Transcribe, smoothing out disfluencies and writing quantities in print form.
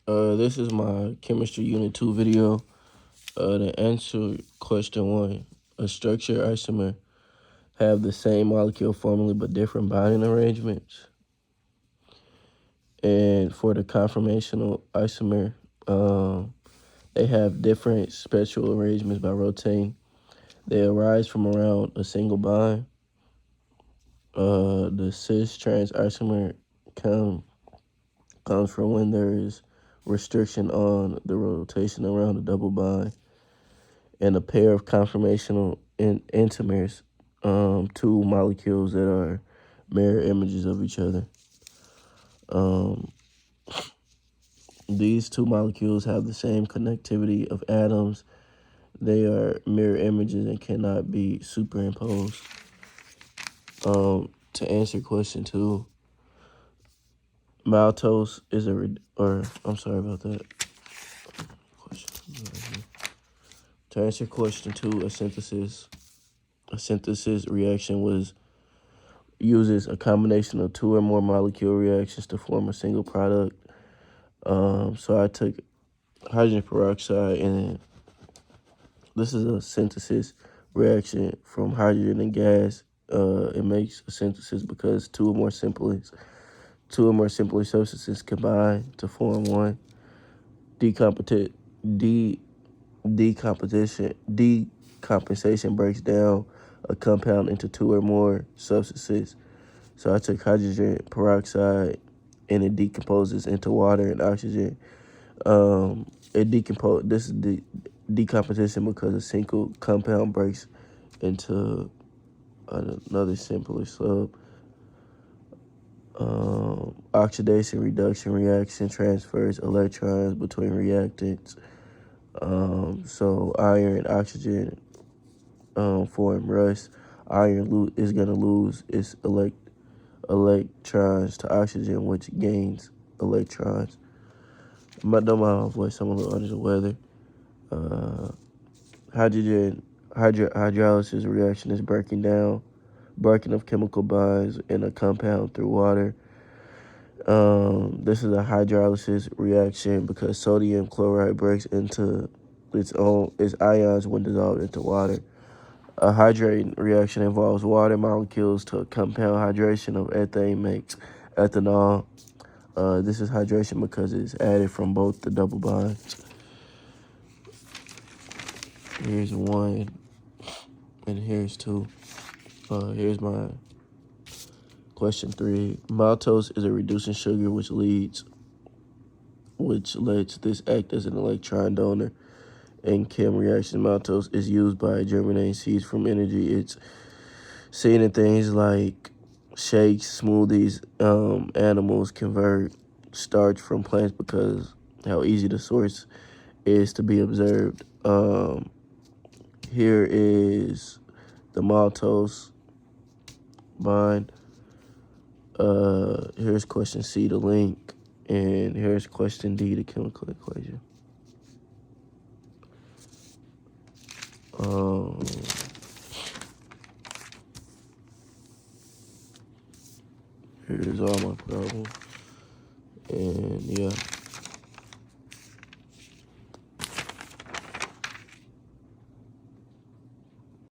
This is my chemistry unit 2 video. To answer question 1, a structured isomer have the same molecule formula but different binding arrangements. And for the conformational isomer, they have different spectral arrangements by rotating. They arise from around a single bond. The cis-trans isomer comes from when there is restriction on the rotation around the double bond, and a pair of conformational enantiomers, two molecules that are mirror images of each other. These two molecules have the same connectivity of atoms. They are mirror images and cannot be superimposed. To answer question 2, maltose is I'm sorry about that. To answer question 2, a synthesis reaction uses a combination of 2 or more molecule reactions to form a single product. So I took hydrogen peroxide, and this is a synthesis reaction from hydrogen and gas. It makes a synthesis because two or more simpler substances combine to form one. Decompensation breaks down a compound into 2 or more substances. So I took hydrogen peroxide, and it decomposes into water and oxygen. This is the decomposition because a single compound breaks into another simpler sub. Oxidation reduction reaction transfers electrons between reactants. So iron and oxygen form rust. Iron is going to lose its electrons to oxygen, which gains electrons. I don't mind my voice, I'm a little under the weather. Hydrolysis reaction is breaking of chemical bonds in a compound through water. This is a hydrolysis reaction because sodium chloride breaks into its ions when dissolved into water. A hydrating reaction involves water molecules to a compound. Hydration of ethane makes ethanol. This is hydration because it's added from both the double bonds. Here's 1, and here's 2. Here's my question 3. Maltose is a reducing sugar which lets this act as an electron donor. In Chem reaction, maltose is used by germinating seeds from energy. It's seen in things like shakes, smoothies. Animals convert starch from plants because how easy the source is to be observed. Here is the maltose bond. Here's question C, the link, and here's question D, the chemical equation. Here's all my problems, and yeah.